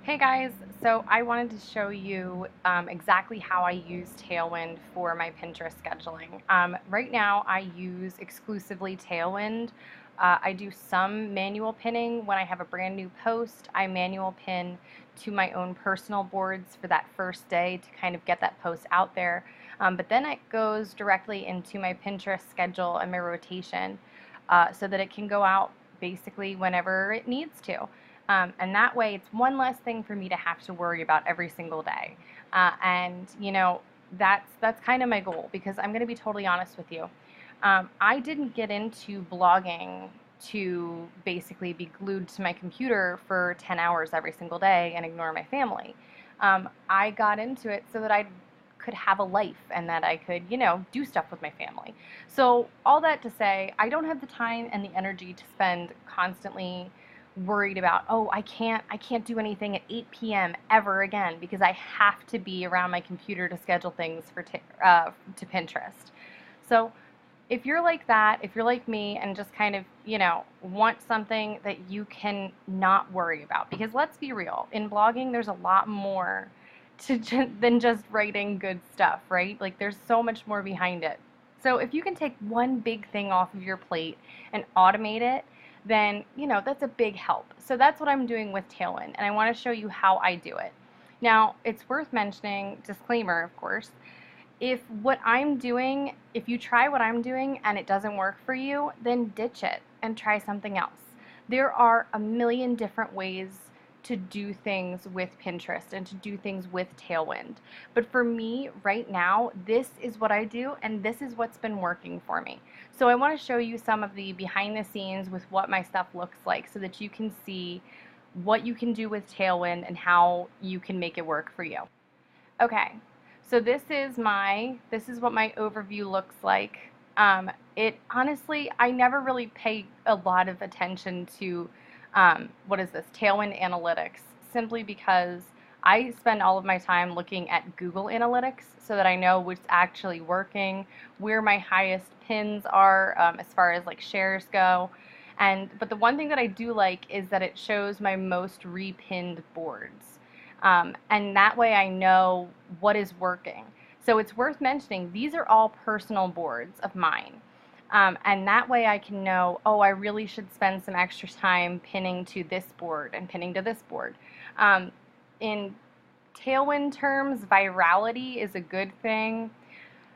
Hey guys, so I wanted to show you exactly how I use Tailwind for my Pinterest scheduling. Right now I use exclusively Tailwind. I do some manual pinning when I have a brand new post. I manual pin to my own personal boards for that first day to kind of get that post out there. But then it goes directly into my Pinterest schedule and my rotation so that it can go out basically whenever it needs to. And that way, it's one less thing for me to have to worry about every single day. And that's kind of my goal because I'm going to be totally honest with you. I didn't get into blogging to basically be glued to my computer for 10 hours every single day and ignore my family. I got into it so that I could have a life and that I could, do stuff with my family. So, all that to say, I don't have the time and the energy to spend constantly worried about, oh, I can't do anything at 8 p.m. ever again because I have to be around my computer to schedule things for to Pinterest. So if you're like that, if you're like me and just kind of, want something that you can not worry about, because let's be real, in blogging there's a lot more than just writing good stuff, right? Like there's so much more behind it. So if you can take one big thing off of your plate and automate it, then, that's a big help. So that's what I'm doing with Tailwind, and I want to show you how I do it. Now, it's worth mentioning, disclaimer, of course, if you try what I'm doing and it doesn't work for you, then ditch it and try something else. There are a million different ways to do things with Pinterest and to do things with Tailwind. But for me, right now, this is what I do and this is what's been working for me. So I want to show you some of the behind the scenes with what my stuff looks like so that you can see what you can do with Tailwind and how you can make it work for you. Okay, so this is what my overview looks like. It honestly, I never really pay a lot of attention to what is this, Tailwind Analytics, simply because I spend all of my time looking at Google Analytics so that I know what's actually working, where my highest pins are as far as like shares go. But the one thing that I do like is that it shows my most repinned boards. And that way I know what is working. So it's worth mentioning these are all personal boards of mine. And that way I can know, oh, I really should spend some extra time pinning to this board and pinning to this board. In Tailwind terms, virality is a good thing.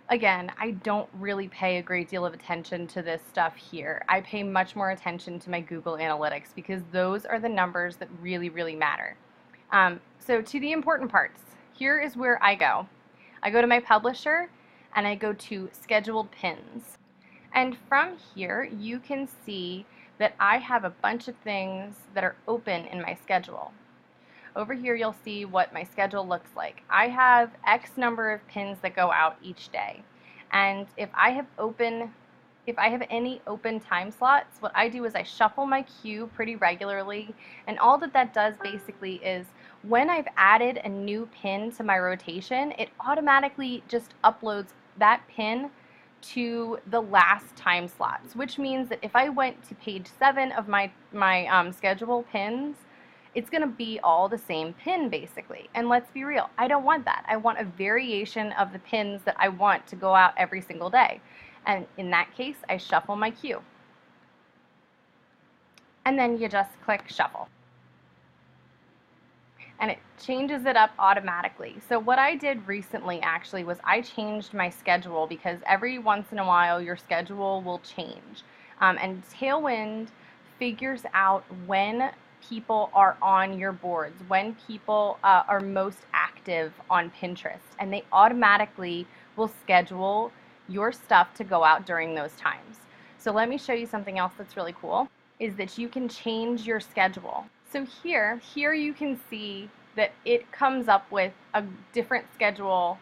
Again, I don't really pay a great deal of attention to this stuff here. I pay much more attention to my Google Analytics because those are the numbers that really, really matter. So to the important parts, here is where I go. I go to my publisher and I go to scheduled pins. And from here, you can see that I have a bunch of things that are open in my schedule. Over here, you'll see what my schedule looks like. I have X number of pins that go out each day. And if I have any open time slots, what I do is I shuffle my queue pretty regularly, and all that does basically is when I've added a new pin to my rotation, it automatically just uploads that pin to the last time slots, which means that if I went to page 7 of my schedule pins, it's going to be all the same pin basically. And let's be real, I don't want that. I want a variation of the pins that I want to go out every single day. And in that case, I shuffle my queue. And then you just click shuffle. And it changes it up automatically. So what I did recently actually was I changed my schedule because every once in a while your schedule will change. And Tailwind figures out when people are on your boards, when people are most active on Pinterest, and they automatically will schedule your stuff to go out during those times. So let me show you something else that's really cool, is that you can change your schedule. So here you can see that it comes up with a different schedule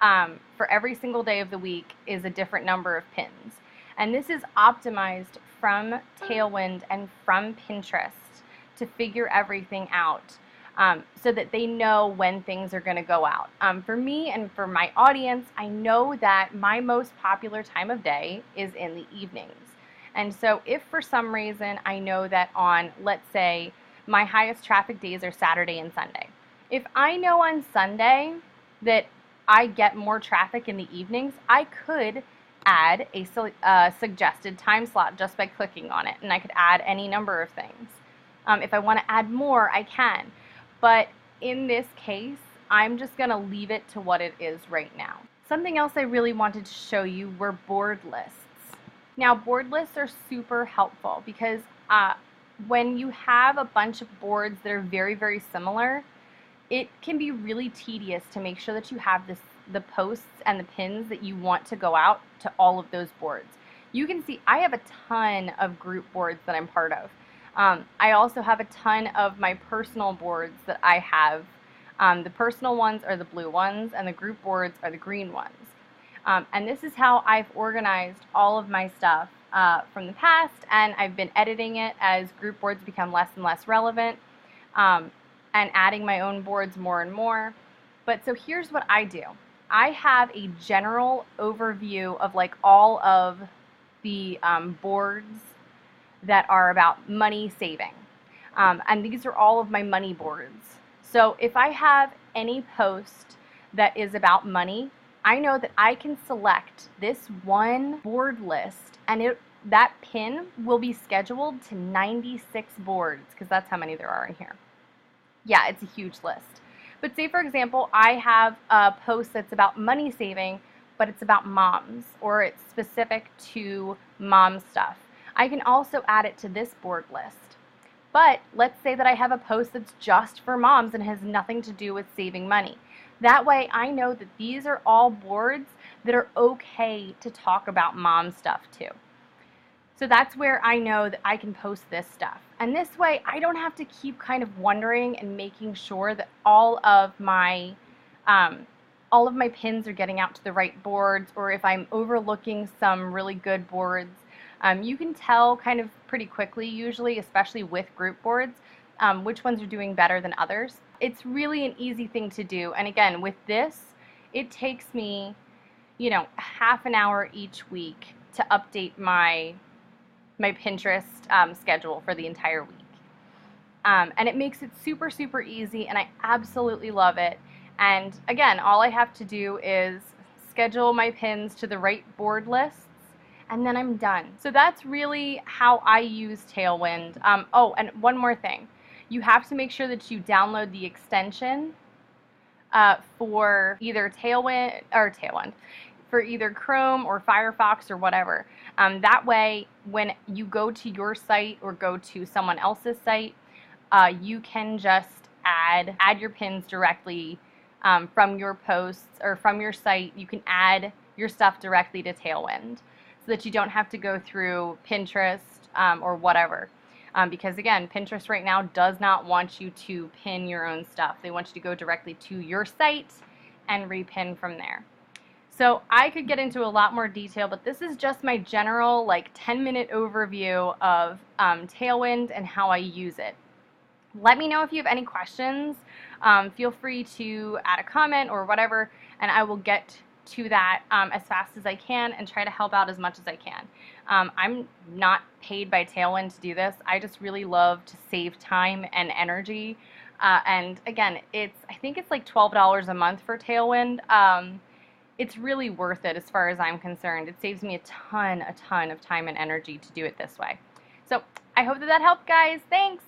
for every single day of the week is a different number of pins. And this is optimized from Tailwind and from Pinterest to figure everything out so that they know when things are going to go out. For me and for my audience, I know that my most popular time of day is in the evenings. And so if for some reason I know that on, let's say, my highest traffic days are Saturday and Sunday. If I know on Sunday that I get more traffic in the evenings, I could add a suggested time slot just by clicking on it, and I could add any number of things. If I want to add more, I can. But in this case, I'm just going to leave it to what it is right now. Something else I really wanted to show you were board lists. Now, board lists are super helpful because when you have a bunch of boards that are very, very similar, it can be really tedious to make sure that you have the posts and the pins that you want to go out to all of those boards. You can see I have a ton of group boards that I'm part of. I also have a ton of my personal boards that I have. The personal ones are the blue ones, and the group boards are the green ones. And this is how I've organized all of my stuff from the past, and I've been editing it as group boards become less and less relevant, and adding my own boards more and more. But so here's what I do. I have a general overview of like all of the boards that are about money saving. And these are all of my money boards. So if I have any post that is about money, I know that I can select this one board list, and that pin will be scheduled to 96 boards, because that's how many there are in here. Yeah, it's a huge list. But say, for example, I have a post that's about money saving, but it's about moms, or it's specific to mom stuff. I can also add it to this board list. But let's say that I have a post that's just for moms and has nothing to do with saving money. That way I know that these are all boards that are okay to talk about mom stuff too. So that's where I know that I can post this stuff. And this way I don't have to keep kind of wondering and making sure that all of my pins are getting out to the right boards, or if I'm overlooking some really good boards. You can tell kind of pretty quickly usually, especially with group boards, which ones are doing better than others. It's really an easy thing to do. And again, with this, it takes me, half an hour each week to update my Pinterest schedule for the entire week. And it makes it super, super easy, and I absolutely love it. And again, all I have to do is schedule my pins to the right board lists, and then I'm done. So that's really how I use Tailwind. Oh, and one more thing. You have to make sure that you download the extension for either Tailwind, for either Chrome or Firefox or whatever. That way, when you go to your site or go to someone else's site, you can just add your pins directly from your posts or from your site. You can add your stuff directly to Tailwind, so that you don't have to go through Pinterest or whatever. Because again, Pinterest right now does not want you to pin your own stuff. They want you to go directly to your site and repin from there. So I could get into a lot more detail, but this is just my general 10-minute overview of Tailwind and how I use it. Let me know if you have any questions. Feel free to add a comment or whatever, and I will get to that as fast as I can and try to help out as much as I can. I'm not paid by Tailwind to do this. I just really love to save time and energy. And again, I think it's like $12 a month for Tailwind. It's really worth it as far as I'm concerned. It saves me a ton of time and energy to do it this way. So I hope that helped, guys. Thanks!